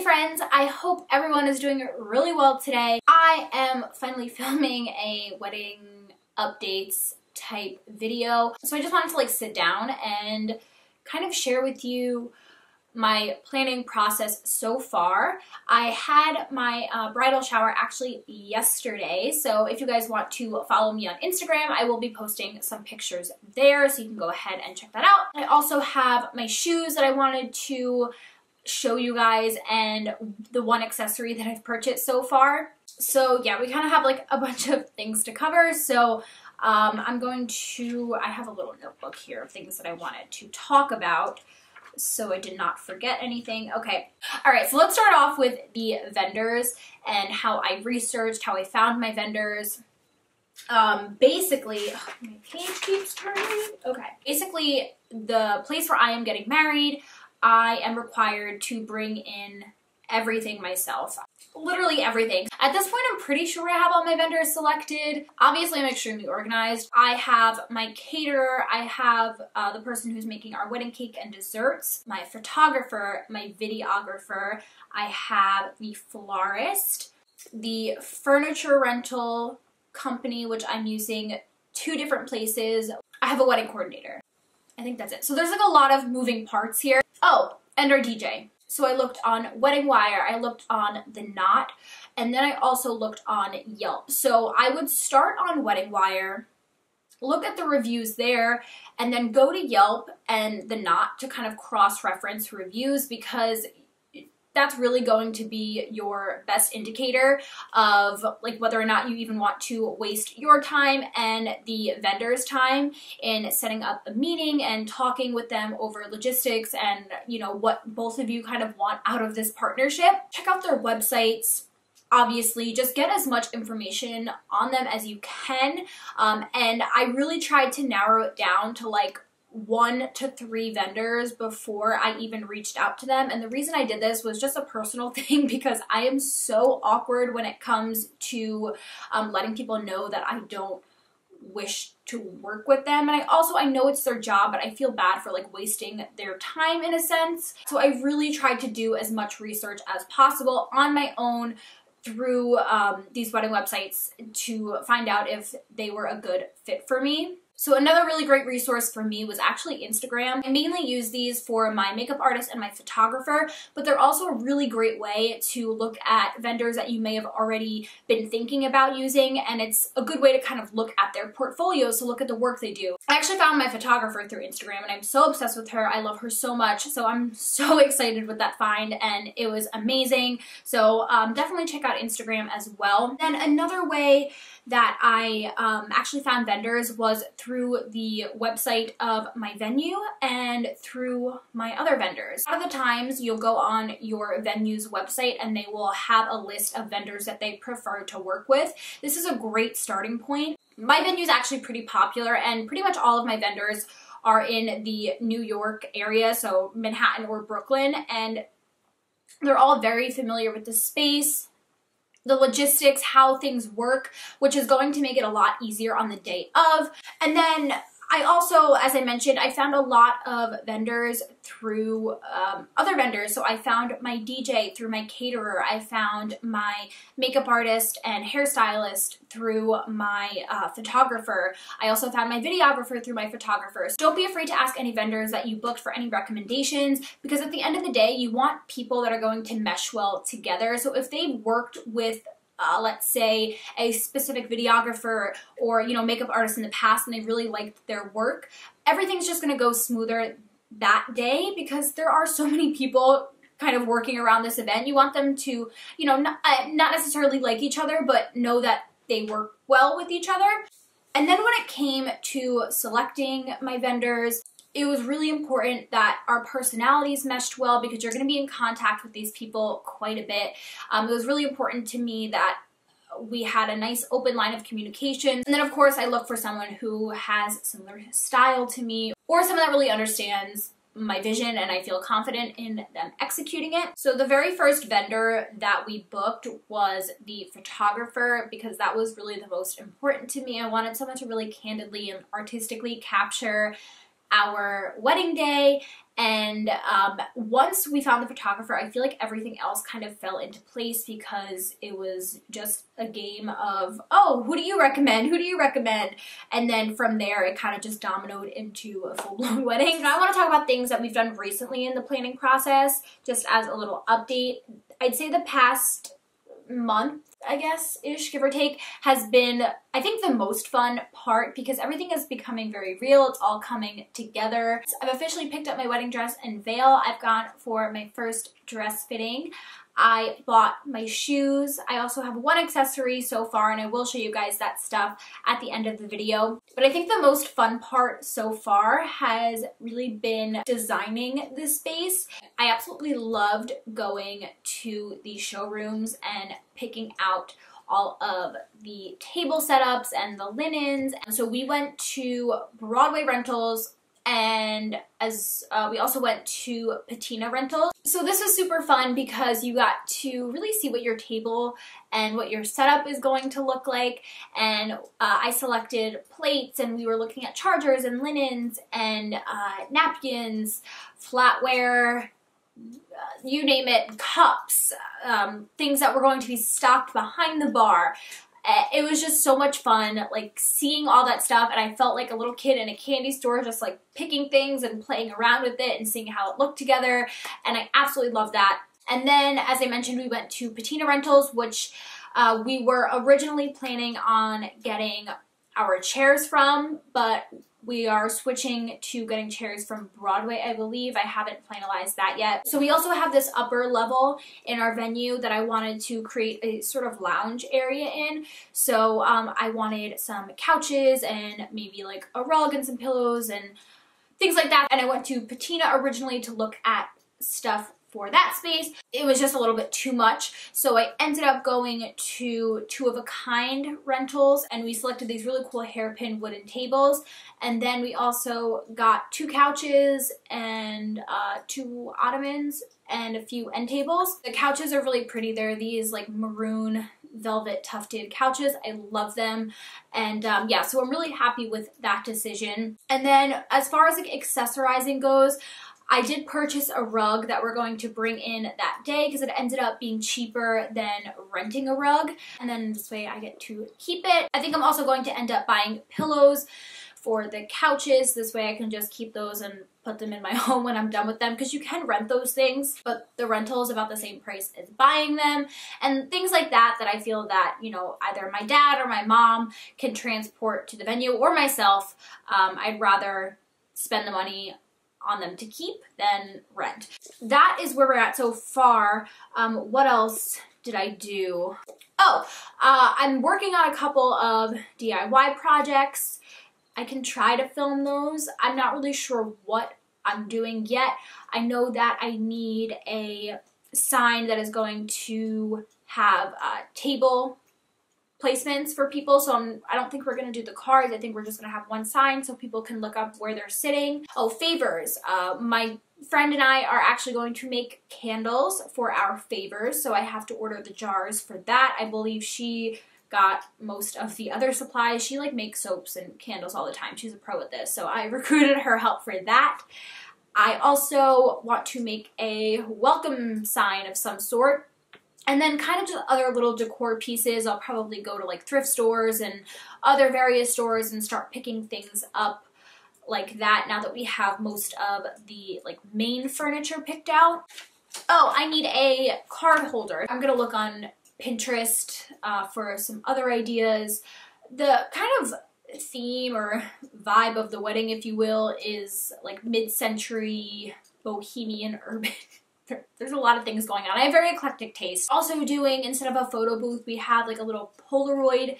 Hey friends, I hope everyone is doing really well today. I am finally filming a wedding updates type video. So I just wanted to sit down and kind of share with you my planning process so far. I had my bridal shower actually yesterday, so if you guys want to follow me on Instagram, I will be posting some pictures there, so you can go ahead and check that out. I also have my shoes that I wanted to show you guys and the one accessory that I've purchased so far. So yeah, we kind of have a bunch of things to cover, so I have a little notebook here of things that I wanted to talk about, so I did not forget anything. Okay, all right, so let's start off with the vendors and how I researched, how I found my vendors. Basically, my page keeps turning. Okay, basically the place where I am getting married, I am required to bring in everything myself. Literally everything. At this point, I'm pretty sure I have all my vendors selected. Obviously, I'm extremely organized. I have my caterer, I have the person who's making our wedding cake and desserts, my photographer, my videographer, I have the florist, the furniture rental company, which I'm using 2 different places. I have a wedding coordinator. I think that's it. So there's a lot of moving parts here. Oh, and our DJ. So I looked on Wedding Wire, I looked on The Knot, and then I also looked on Yelp. So I would start on Wedding Wire, look at the reviews there, and then go to Yelp and The Knot to kind of cross-reference reviews, because that's really going to be your best indicator of whether or not you even want to waste your time and the vendor's time in setting up a meeting and talking with them over logistics and what both of you kind of want out of this partnership. Check out their websites. Obviously, just get as much information on them as you can. And I really tried to narrow it down to 1 to 3 vendors before I even reached out to them. And the reason I did this was just a personal thing, because I am so awkward when it comes to letting people know that I don't wish to work with them. And I know it's their job, but I feel bad for wasting their time in a sense. So I really tried to do as much research as possible on my own through these wedding websites to find out if they were a good fit for me. So another really great resource for me was actually Instagram. I mainly use these for my makeup artist and my photographer, but they're also a really great way to look at vendors that you may have already been thinking about using, and it's a good way to kind of look at their portfolios, to look at the work they do. I actually found my photographer through Instagram, and I'm so obsessed with her. I love her so much, so I'm so excited with that find, and it was amazing. So definitely check out Instagram as well. Then another way that I actually found vendors was through the website of my venue and through my other vendors. A lot of the times you'll go on your venue's website and they will have a list of vendors that they prefer to work with. This is a great starting point. My venue is actually pretty popular, and pretty much all of my vendors are in the New York area, so Manhattan or Brooklyn, and they're all very familiar with the space, the logistics, how things work, which is going to make it a lot easier on the day of. And then I also, as I mentioned, I found a lot of vendors through other vendors. So I found my DJ through my caterer. I found my makeup artist and hairstylist through my photographer. I also found my videographer through my photographer. So don't be afraid to ask any vendors that you booked for any recommendations, because at the end of the day, you want people that are going to mesh well together. So if they've worked with let's say a specific videographer or makeup artist in the past and they really liked their work, everything's just going to go smoother that day, because there are so many people kind of working around this event. You want them to not necessarily like each other, but know that they work well with each other. And then when it came to selecting my vendors, it was really important that our personalities meshed well, because you're going to be in contact with these people quite a bit. It was really important to me that we had a nice open line of communication. And then of course I look for someone who has similar style to me, or someone that really understands my vision and I feel confident in them executing it. So the very first vendor that we booked was the photographer, because that was really the most important to me. I wanted someone to really candidly and artistically capture our wedding day. And once we found the photographer, I feel like everything else kind of fell into place because it was just a game of, oh, who do you recommend? Who do you recommend? And then from there, it kind of just dominoed into a full-blown wedding. And I want to talk about things that we've done recently in the planning process, just as a little update. I'd say the past month, I guess, ish, give or take, has been, I think, the most fun part because everything is becoming very real. It's all coming together. So I've officially picked up my wedding dress and veil. I've gone for my first dress fitting. I bought my shoes. I also have one accessory so far, and I will show you guys that stuff at the end of the video. But I think the most fun part so far has really been designing this space. I absolutely loved going to the showrooms and picking out all of the table setups and the linens. And so we went to Broadway Rentals, and as we also went to Patina Rentals. So this was super fun because you got to really see what your table and what your setup is going to look like. And I selected plates, and we were looking at chargers and linens and napkins, flatware, you name it, cups, things that were going to be stocked behind the bar. It was just so much fun, like seeing all that stuff, and I felt like a little kid in a candy store just like picking things and playing around with it and seeing how it looked together, and I absolutely love that. And then, as I mentioned, we went to Patina Rentals, which we were originally planning on getting our chairs from, but we are switching to getting chairs from Broadway, I believe. I haven't finalized that yet. So we also have this upper level in our venue that I wanted to create a sort of lounge area in. So I wanted some couches and maybe like a rug and some pillows and things like that. And I went to Patina originally to look at stuff for that space. It was just a little bit too much, so I ended up going to Two of a Kind Rentals, and we selected these really cool hairpin wooden tables. And then we also got 2 couches and 2 ottomans and a few end tables. The couches are really pretty. They're these like maroon velvet tufted couches. I love them. And yeah, so I'm really happy with that decision. And then as far as like accessorizing goes, I did purchase a rug that we're going to bring in that day because it ended up being cheaper than renting a rug. And then this way I get to keep it. I think I'm also going to end up buying pillows for the couches. This way I can just keep those and put them in my home when I'm done with them, because you can rent those things, but the rental is about the same price as buying them. And things like that I feel that, you know, either my dad or my mom can transport to the venue, or myself. I'd rather spend the money on them to keep than rent. That is where we're at so far. What else did I do? Oh, I'm working on a couple of DIY projects. I can try to film those. I'm not really sure what I'm doing yet. I know that I need a sign that is going to have table placements for people, so I don't think we're going to do the cards. I think we're just going to have one sign so people can look up where they're sitting. Oh, favors. My friend and I are actually going to make candles for our favors, so I have to order the jars for that. I believe she got most of the other supplies. She like makes soaps and candles all the time. She's a pro at this, so I recruited her help for that. I also want to make a welcome sign of some sort. And then kind of just other little decor pieces. I'll probably go to like thrift stores and other various stores and start picking things up like that now that we have most of the like main furniture picked out. Oh, I need a card holder. I'm gonna look on Pinterest for some other ideas. The kind of theme or vibe of the wedding, if you will, is like mid-century bohemian urban. There's a lot of things going on. I have very eclectic taste. Also doing, instead of a photo booth, we have like a little Polaroid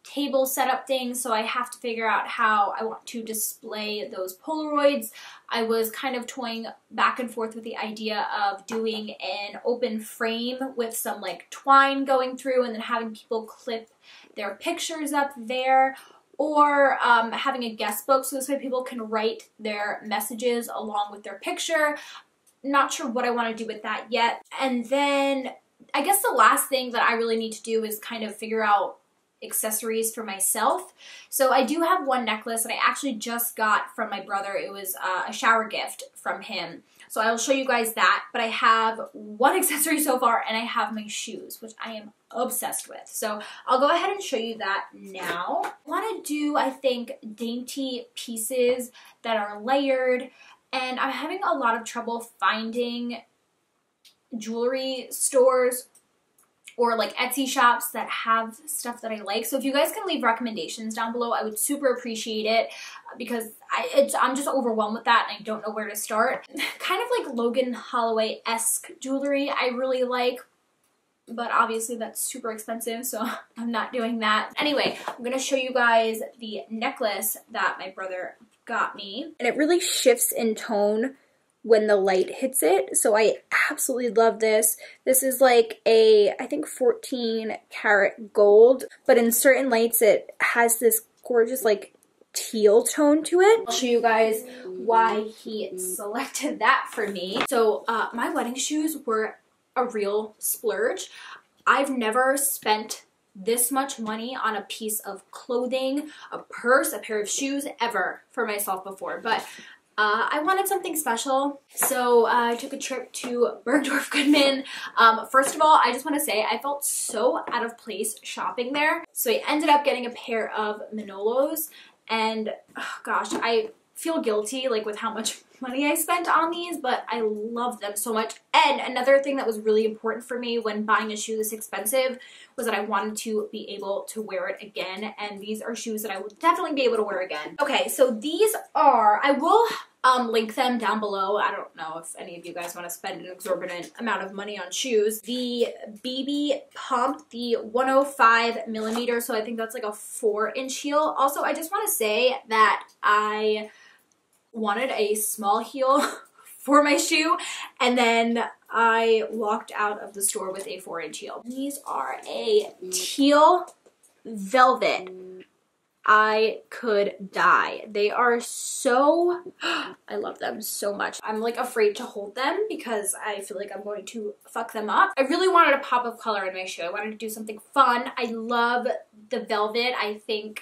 table setup thing, so I have to figure out how I want to display those Polaroids. I was kind of toying back and forth with the idea of doing an open frame with some like twine going through and then having people clip their pictures up there, or having a guest book so this way people can write their messages along with their picture. Not sure what I want to do with that yet. And then I guess the last thing that I really need to do is kind of figure out accessories for myself. So I do have one necklace that I actually just got from my brother. It was a shower gift from him. So I will show you guys that, but I have one accessory so far, and I have my shoes, which I am obsessed with. So I'll go ahead and show you that now. I want to do, I think, dainty pieces that are layered, and I'm having a lot of trouble finding jewelry stores or like Etsy shops that have stuff that I like. So if you guys can leave recommendations down below, I would super appreciate it, because I'm just overwhelmed with that and I don't know where to start. Kind of like Logan Holloway-esque jewelry I really like, but obviously that's super expensive, so I'm not doing that. Anyway, I'm gonna show you guys the necklace that my brother got me. And it really shifts in tone when the light hits it, so I absolutely love this. This is like a, I think 14 karat gold, but in certain lights it has this gorgeous like teal tone to it. I'll show you guys why he selected that for me. So my wedding shoes were a real splurge. I've never spent this much money on a piece of clothing, a purse, a pair of shoes ever for myself before, but I wanted something special, so I took a trip to Bergdorf Goodman. First of all, I just want to say I felt so out of place shopping there. So I ended up getting a pair of Manolos, and oh gosh, I feel guilty like with how much money I spent on these, but I love them so much. And another thing that was really important for me when buying a shoe this expensive was that I wanted to be able to wear it again, and these are shoes that I will definitely be able to wear again. Okay, so these are, I will link them down below. I don't know if any of you guys want to spend an exorbitant amount of money on shoes. The BB Pump, the 105 millimeter, so I think that's like a 4-inch heel. Also, I just want to say that I wanted a small heel for my shoe, and then I walked out of the store with a 4-inch heel. These are a teal velvet. I could die. They are so, I love them so much. I'm like afraid to hold them because I feel like I'm going to fuck them up. I really wanted a pop of color in my shoe. I wanted to do something fun. I love the velvet. I think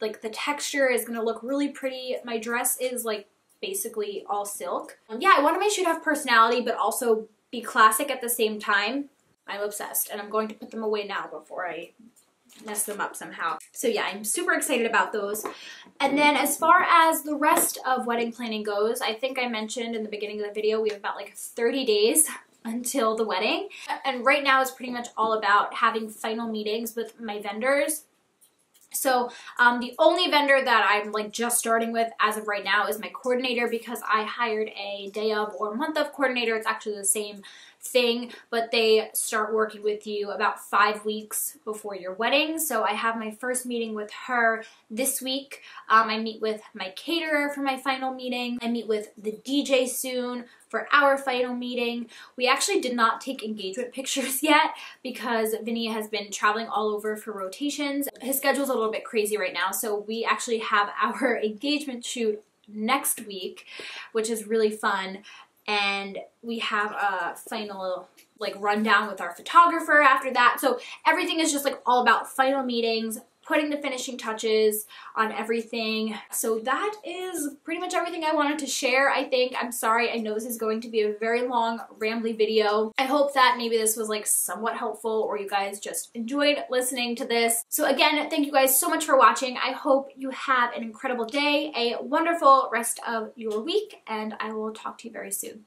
like the texture is gonna look really pretty. My dress is like basically all silk. Yeah, I wanted my shoe to have personality but also be classic at the same time. I'm obsessed, and I'm going to put them away now before I mess them up somehow. So yeah, I'm super excited about those. And then as far as the rest of wedding planning goes, I think I mentioned in the beginning of the video, we have about like 30 days until the wedding. And right now it's pretty much all about having final meetings with my vendors. So the only vendor that I'm like just starting with as of right now is my coordinator, because I hired a day of or month of coordinator. It's actually the same thing, but they start working with you about 5 weeks before your wedding. So I have my first meeting with her this week. I meet with my caterer for my final meeting. I meet with the DJ soon for our final meeting. We actually did not take engagement pictures yet because Vinny has been traveling all over for rotations. His schedule's a little bit crazy right now, so we actually have our engagement shoot next week, which is really fun. And we have a final like rundown with our photographer after that. So everything is just like all about final meetings, putting the finishing touches on everything. So that is pretty much everything I wanted to share, I think. I'm sorry, I know this is going to be a very long, rambly video. I hope that maybe this was like somewhat helpful, or you guys just enjoyed listening to this. So again, thank you guys so much for watching. I hope you have an incredible day, a wonderful rest of your week, and I will talk to you very soon.